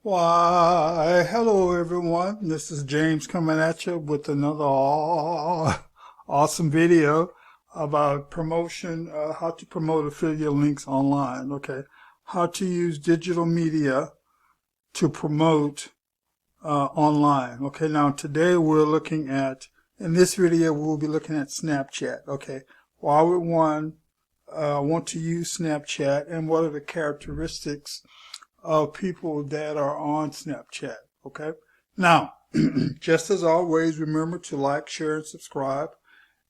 Why, hello everyone. This is James coming at you with another awesome video about promotion, how to promote affiliate links online. Okay, how to use digital media to promote online. Okay, now today we're looking at, in this video we'll be looking at Snapchat. Okay, why would one want to use Snapchat, and what are the characteristics of people that are on Snapchat. Okay, now just as always, remember to like, share, and subscribe.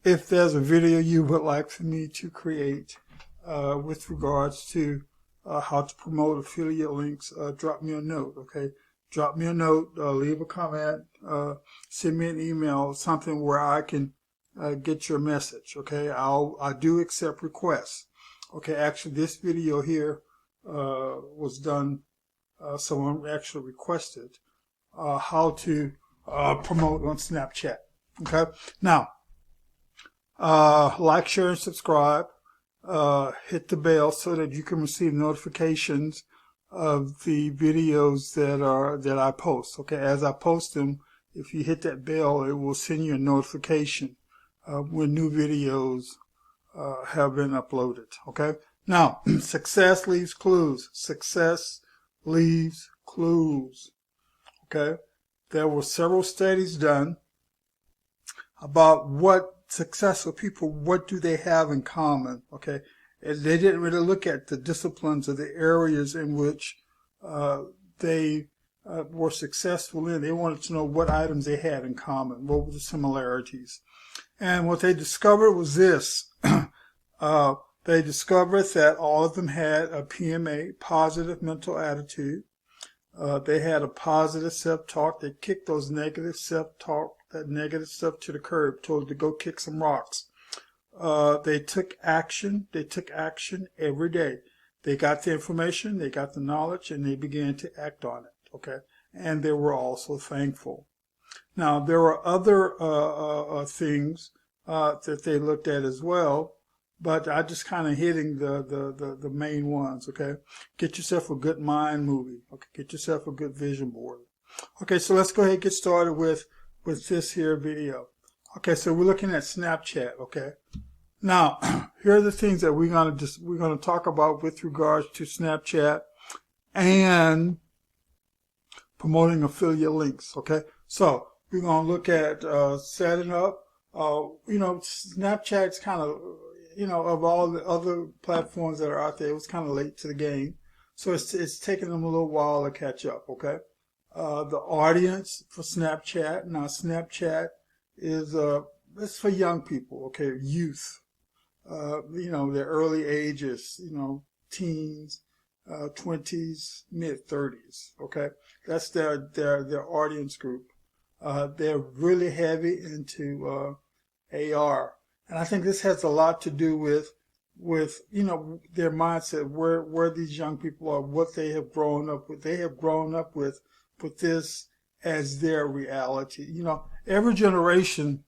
If there's a video you would like for me to create with regards to how to promote affiliate links, drop me a note. Okay, drop me a note, leave a comment, send me an email, something where I can get your message. Okay, I do accept requests. Okay, actually this video here was done, someone actually requested how to promote on Snapchat. Okay, now like, share, and subscribe. Hit the bell so that you can receive notifications of the videos that I post. Okay, as I post them, if you hit that bell, it will send you a notification when new videos have been uploaded. Okay, now success leaves clues. Success leaves clues. Okay, there were several studies done about what successful people, what do they have in common. Okay, and they didn't really look at the disciplines or the areas in which they were successful in. They wanted to know what items they had in common, what were the similarities. And what they discovered was this. They discovered that all of them had a PMA, positive mental attitude. They had a positive self-talk. They kicked those negative self-talk, that negative stuff to the curb, told to go kick some rocks. They took action. They took action every day. They got the information, they got the knowledge, and they began to act on it. Okay, and they were also thankful. Now there were other things that they looked at as well, but I just kind of hitting the main ones. Okay, get yourself a good mind movie. Okay, get yourself a good vision board. Okay, so let's go ahead and get started with this here video. Okay, so we're looking at Snapchat. Okay, now here are the things that we're gonna talk about with regards to Snapchat and promoting affiliate links. Okay, so we're gonna look at setting up. Snapchat's kind of, of all the other platforms that are out there, it was kind of late to the game, so it's taking them a little while to catch up. Okay, the audience for Snapchat, now Snapchat is it's for young people. Okay, youth, their early ages, teens, 20s, mid 30s. Okay, that's their audience group. They're really heavy into AR, and I think this has a lot to do with their mindset, where these young people are, what they have grown up with. They have grown up with this as their reality. Every generation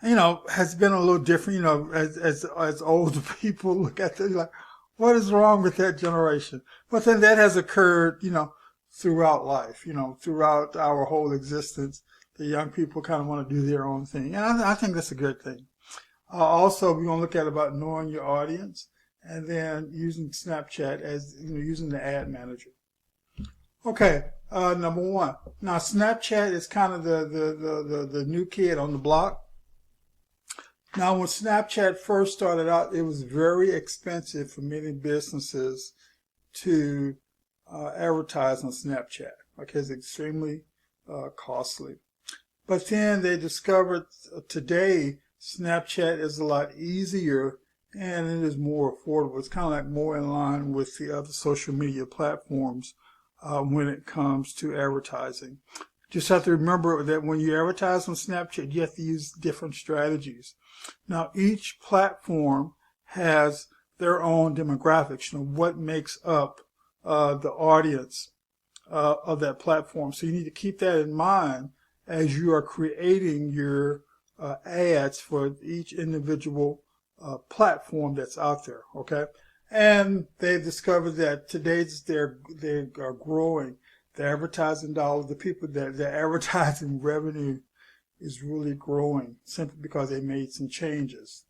has been a little different. As older people look at it, like, what is wrong with that generation? But then that has occurred, throughout life, throughout our whole existence. The young people kind of want to do their own thing. And I think that's a good thing. Also, we're going to look at about knowing your audience, and then using Snapchat as, using the ad manager. Okay, number one. Now, Snapchat is kind of the new kid on the block. Now, when Snapchat first started out, it was very expensive for many businesses to advertise on Snapchat. Okay, it's extremely costly. But then they discovered today Snapchat is a lot easier and it is more affordable. It's kind of like more in line with the other social media platforms when it comes to advertising. Just have to remember that when you advertise on Snapchat, you have to use different strategies. Now, each platform has their own demographics, what makes up the audience of that platform. So you need to keep that in mind as you are creating your ads for each individual platform that's out there. Okay, And they discovered that today they are growing. The advertising dollars, the people that the advertising revenue is really growing simply because they made some changes.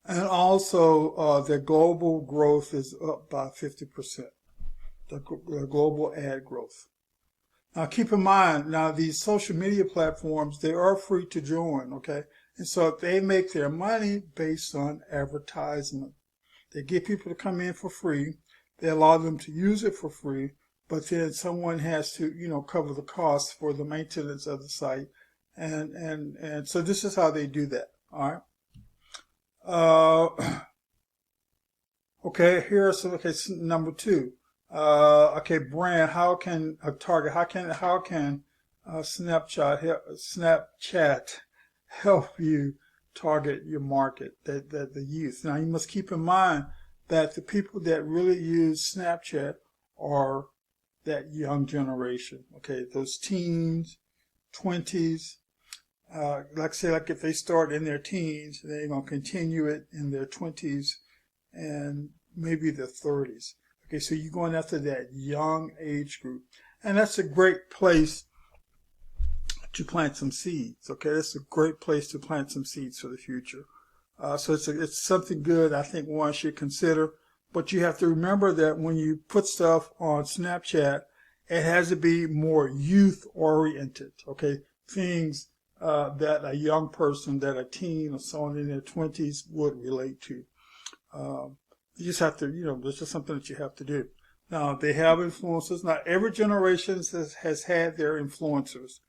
And also, their global growth is up by 50%. The global ad growth. Now, keep in mind, now these social media platforms, they are free to join, okay? And so they make their money based on advertisement. They get people to come in for free. They allow them to use it for free, but then someone has to, cover the costs for the maintenance of the site. And so this is how they do that, all right? Okay, here are some, okay, number 2. Okay, brand, how can a target, how can Snapchat help you target your market, the youth? Now, you must keep in mind that the people that really use Snapchat are that young generation, okay, those teens, 20s, like if they start in their teens, they're going to continue it in their 20s and maybe their 30s. Okay, so you're going after that young age group. And that's a great place to plant some seeds. Okay, that's a great place to plant some seeds for the future. So it's something good I think one should consider. But you have to remember that when you put stuff on Snapchat, it has to be more youth-oriented. Okay, things that a young person, that a teen or someone in their 20s would relate to. You just have to, there's just something that you have to do. Now, they have influencers. Now, every generation has had their influencers.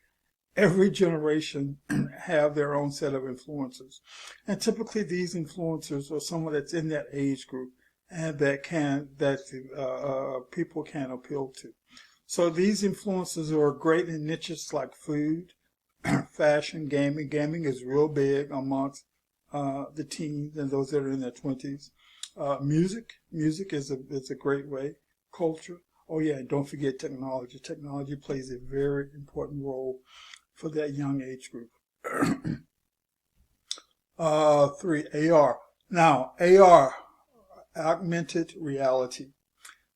Every generation have their own set of influencers. And typically these influencers are someone that's in that age group and that people can appeal to. So these influencers are great in niches like food, fashion, gaming. Gaming is real big amongst the teens and those that are in their 20s. Music is a great way. Culture. Oh yeah, and don't forget technology. Technology plays a very important role for that young age group. 3, AR. Now, AR, Augmented Reality.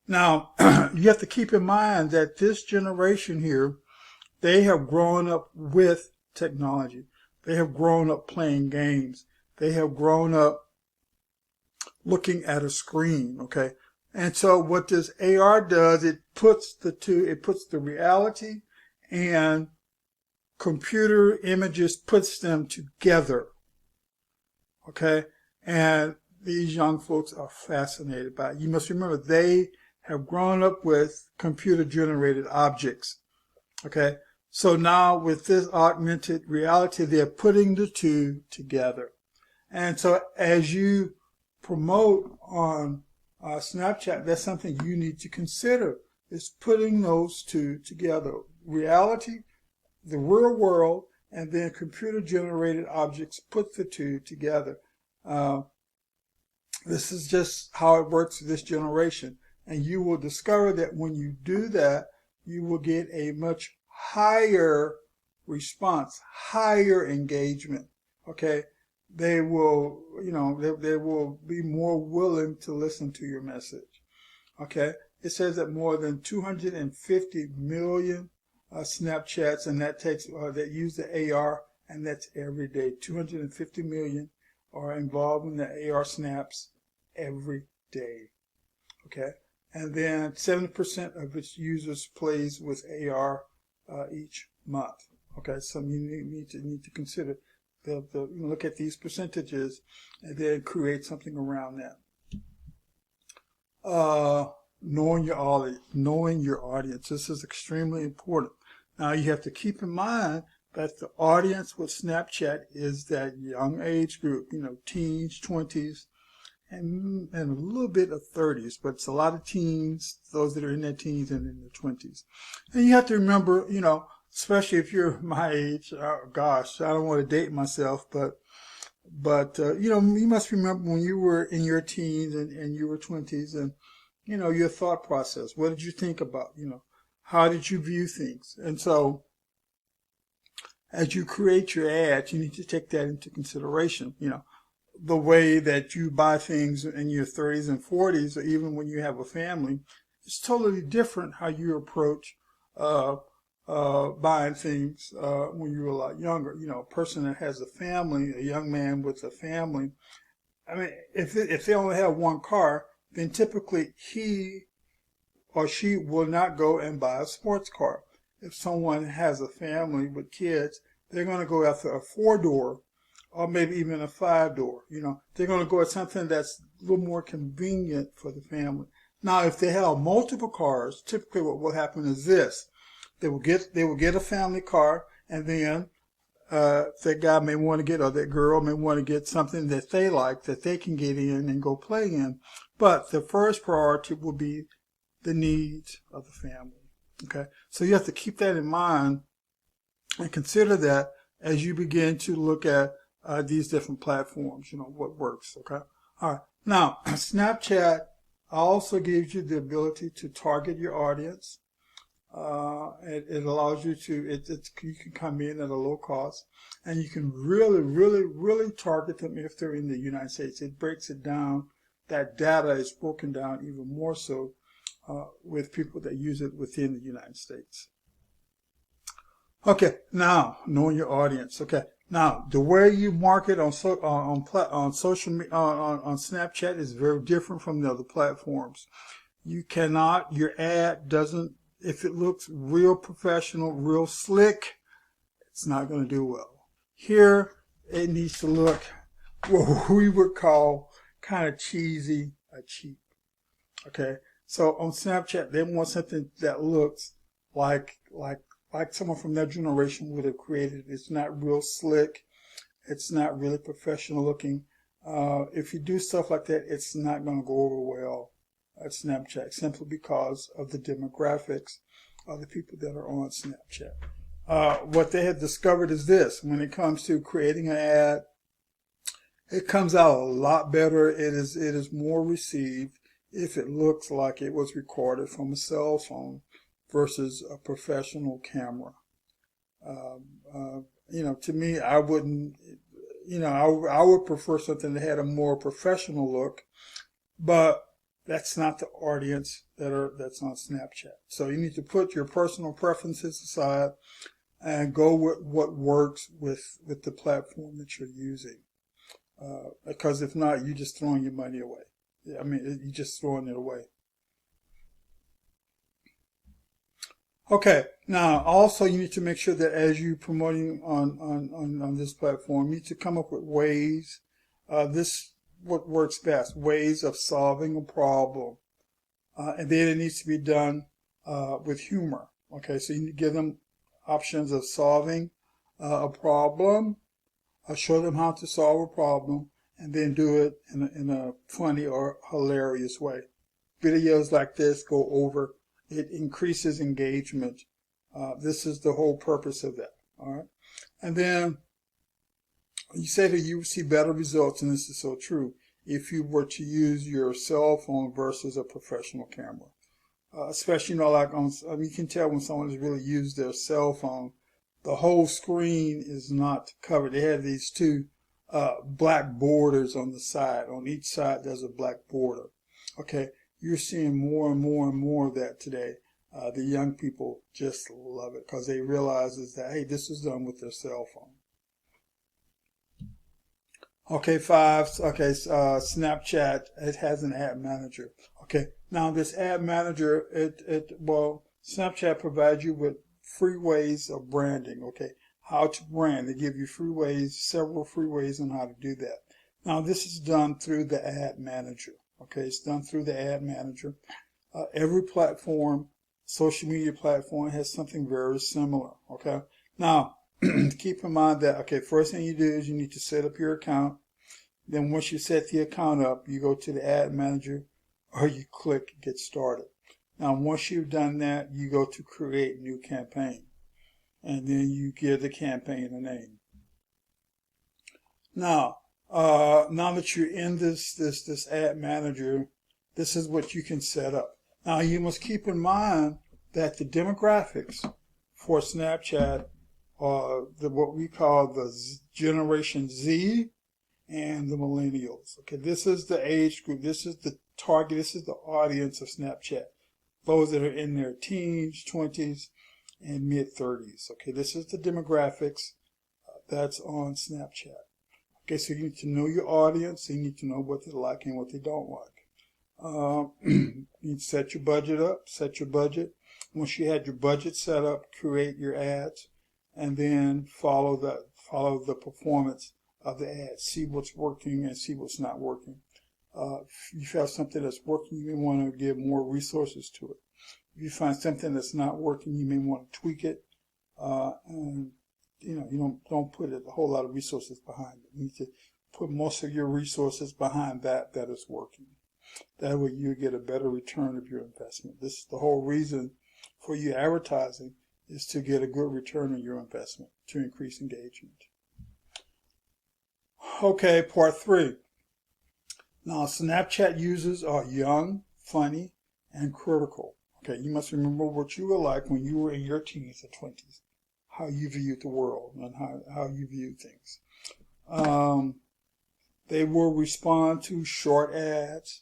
Now, you have to keep in mind that this generation here, they have grown up with technology. They have grown up playing games. They have grown up looking at a screen, okay? And so what this AR does, it puts the reality and computer images, puts them together, okay? And these young folks are fascinated by it. You must remember, they have grown up with computer-generated objects, okay? So now with this augmented reality, they're putting the two together. And so as you promote on Snapchat, that's something you need to consider, is putting those two together. Reality, the real world, and then computer-generated objects, put the two together. This is just how it works for this generation. And you will discover that when you do that, you will get a much higher response, higher engagement, okay? They will, they will be more willing to listen to your message, okay? It says that more than 250 million Snapchats, and that takes that use the AR, and that's every day. 250 million are involved in the AR snaps every day, okay? And then 70% of its users plays with AR each month, okay? So you need to consider look at these percentages and then create something around that. Knowing your audience. This is extremely important. Now you have to keep in mind that the audience with Snapchat is that young age group, teens, 20s, and a little bit of 30s, but it's a lot of teens, those that are in their teens and in their 20s. And you have to remember, especially if you're my age, gosh, I don't want to date myself, but you must remember when you were in your teens and you were 20s, and your thought process. What did you think about? How did you view things? And so as you create your ads, you need to take that into consideration. the way that you buy things in your 30s and 40s, or even when you have a family. It's totally different how you approach buying things when you were a lot younger. You know, a person that has a family, a young man with a family, I mean, if they only have one car, then typically he or she will not go and buy a sports car. If someone has a family with kids, they're going to go after a 4-door or maybe even a 5-door. You know, they're going to go at something that's a little more convenient for the family. Now, if they have multiple cars, typically what will happen is this: they will get a family car, and then that guy may want to get, or that girl may want to get something that they like, that they can get in and go play in. But the first priority will be the needs of the family. Okay, so you have to keep that in mind and consider that as you begin to look at these different platforms. You know what works. Okay, all right. Now, Snapchat also gives you the ability to target your audience. It allows you to, you can come in at a low cost, and you can really target them if they're in the United States. It breaks it down. That data is broken down even more so with people that use it within the United States. Okay, now knowing your audience. Okay, now the way you market on social media on Snapchat is very different from the other platforms. You cannot, your ad doesn't, if it looks real professional, real slick, it's not going to do well. Here, it needs to look what we would call kind of cheesy or cheap. Okay, so on Snapchat, they want something that looks like someone from their generation would have created. It's not real slick. It's not really professional looking. If you do stuff like that, it's not going to go over well at Snapchat, simply because of the demographics of the people that are on Snapchat. What they have discovered is this: when it comes to creating an ad, it comes out a lot better. It is more received if it looks like it was recorded from a cell phone versus a professional camera. You know, to me, I wouldn't, you know, I would prefer something that had a more professional look, but that's not the audience that's on Snapchat. So you need to put your personal preferences aside and go with what works with the platform that you're using. Because if not, you're just throwing your money away. I mean, you're just throwing it away. Okay, now also you need to make sure that as you're promoting on this platform, you need to come up with ways, what works best, ways of solving a problem. And then it needs to be done with humor. Okay, so you need to give them options of solving a problem, show them how to solve a problem, and then do it in a funny or hilarious way. Videos like this go over. It increases engagement. This is the whole purpose of that. All right. And then you say that you see better results, and this is so true, if you were to use your cell phone versus a professional camera. Especially, you know, like you can tell when someone has really used their cell phone. The whole screen is not covered. They have these two black borders on the side. On each side, there's a black border. Okay. You're seeing more and more and more of that today. The young people just love it because they realize is that, hey, this is done with their cell phone. Okay, Snapchat, it has an ad manager. Okay, now this ad manager, Snapchat provides you with free ways of branding. Okay, how to brand. They give you free ways, several free ways on how to do that. Now this is done through the ad manager. Okay, it's done through the ad manager. Every platform, social media platform, has something very similar. Okay, now keep in mind that, okay, first thing you do is you need to set up your account. Then once you set the account up, you go to the ad manager or you click get started. Now once you've done that, you go to create new campaign, and then you give the campaign a name. Now that you're in this ad manager, this is what you can set up. Now you must keep in mind that the demographics for Snapchat are what we call the Generation Z and the millennials. Okay, this is the age group. This is the target. This is the audience of Snapchat. Those that are in their teens, 20s, and mid-30s. Okay, this is the demographics that's on Snapchat. Okay, so you need to know your audience. You need to know what they like and what they don't like. You need to set your budget up. Set your budget. Once you had your budget set up, create your ads, and then follow the performance of the ads. See what's working and see what's not working. If you have something that's working, you may want to give more resources to it. If you find something that's not working, you may want to tweak it. And you don't put a whole lot of resources behind it. You need to put most of your resources behind that is working. That way you get a better return of your investment. This is the whole reason for you advertising, is to get a good return on your investment, to increase engagement. Okay, part 3. Now, Snapchat users are young, funny, and critical. Okay, you must remember what you were like when you were in your teens and 20s, how you viewed the world and how you viewed things. They will respond to short ads,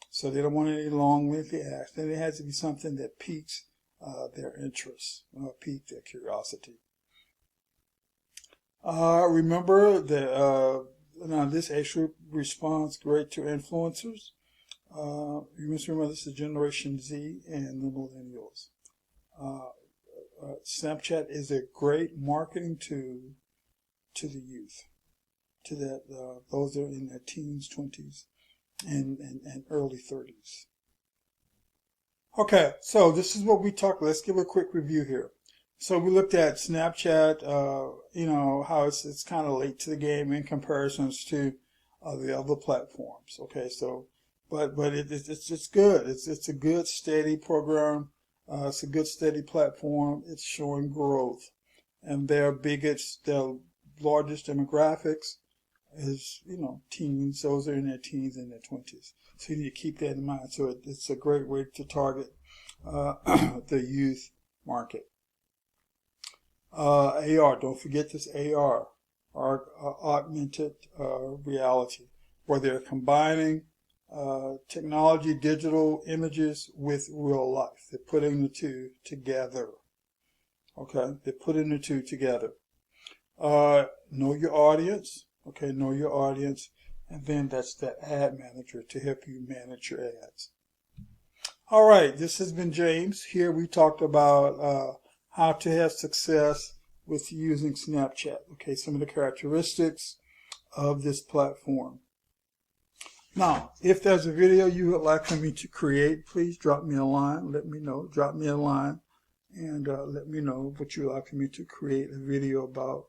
so they don't want any long, lengthy ads. Then it has to be something that piques their interest, pique their curiosity. Remember that now this age group responds great to influencers. You must remember this is Generation Z and the millennials. Snapchat is a great marketing tool to the youth, to those that are in their teens, 20s, and early 30s. Okay, so this is what we talked. Let's give a quick review here. So we looked at Snapchat, how it's kind of late to the game in comparisons to the other platforms. Okay, so but it's good. It's a good steady program. It's a good steady platform. It's showing growth, and their largest demographics is teens. Those are in their teens and their 20s. So you need to keep that in mind. So it's a great way to target the youth market. AR, don't forget this AR, Augmented Reality, where they're combining technology, digital images with real life. They're putting the two together. Okay, they're putting the two together. Know your audience. Okay, know your audience. And then that's the ad manager to help you manage your ads. All right, this has been James. Here we talked about how to have success with using Snapchat. Okay, some of the characteristics of this platform. Now, if there's a video you would like for me to create, please drop me a line. Let me know. Drop me a line and let me know what you would like for me to create a video about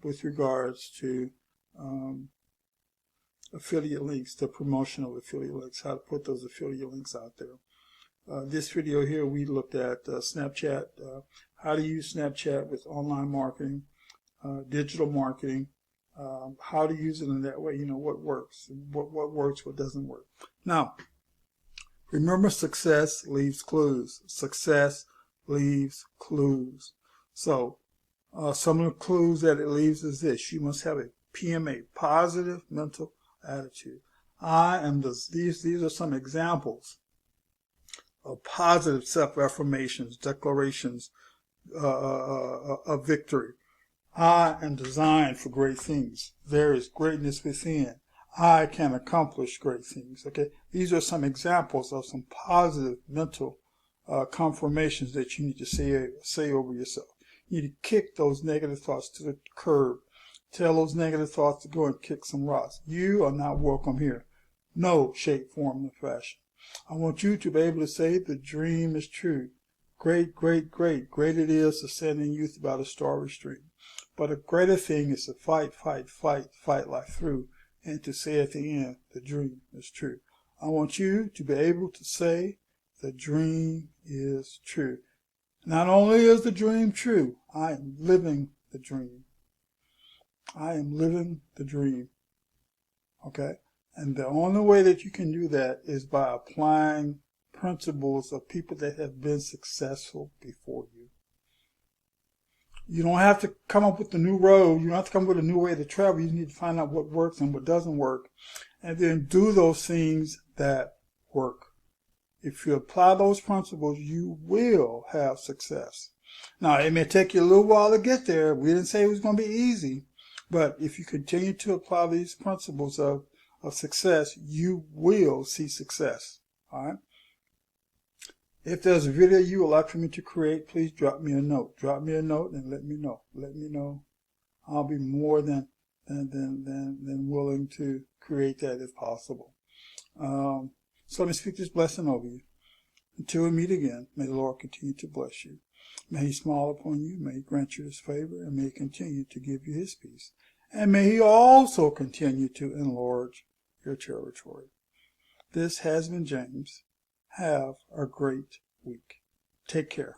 with regards to affiliate links, the promotion of affiliate links, how to put those affiliate links out there. This video here, we looked at Snapchat, how to use Snapchat with online marketing, digital marketing, how to use it in that way, what works, what works, what doesn't work. Now, remember, success leaves clues. Success leaves clues. So, some of the clues that it leaves is this. You must have a PMA, positive mental attitude. These are some examples of positive self-affirmations, declarations of victory. I am designed for great things. There is greatness within. I can accomplish great things. Okay, these are some examples of some positive mental confirmations that you need to say over yourself. You need to kick those negative thoughts to the curb. Tell those negative thoughts to go and kick some rocks. You are not welcome here. No shape, form, or fashion. I want you to be able to say the dream is true. Great, great, great. Great it is to send in youth about a starry stream. But a greater thing is to fight, fight, fight, fight life through, and to say at the end, the dream is true. I want you to be able to say the dream is true. Not only is the dream true, I am living the dream. I am living the dream. Okay? And the only way that you can do that is by applying principles of people that have been successful before you. You don't have to come up with a new road. You don't have to come up with a new way to travel. You need to find out what works and what doesn't work, and then do those things that work. If you apply those principles, you will have success. Now, it may take you a little while to get there. We didn't say it was going to be easy, but if you continue to apply these principles of success, you will see success. All right. If there's a video you would like for me to create, please drop me a note. Drop me a note and let me know. Let me know. I'll be more than willing to create that if possible. So let me speak this blessing over you. Until we meet again, may the Lord continue to bless you. May he smile upon you, may he grant you his favor, and may he continue to give you his peace. And may he also continue to enlarge your territory. This has been James. Have a great week. Take care.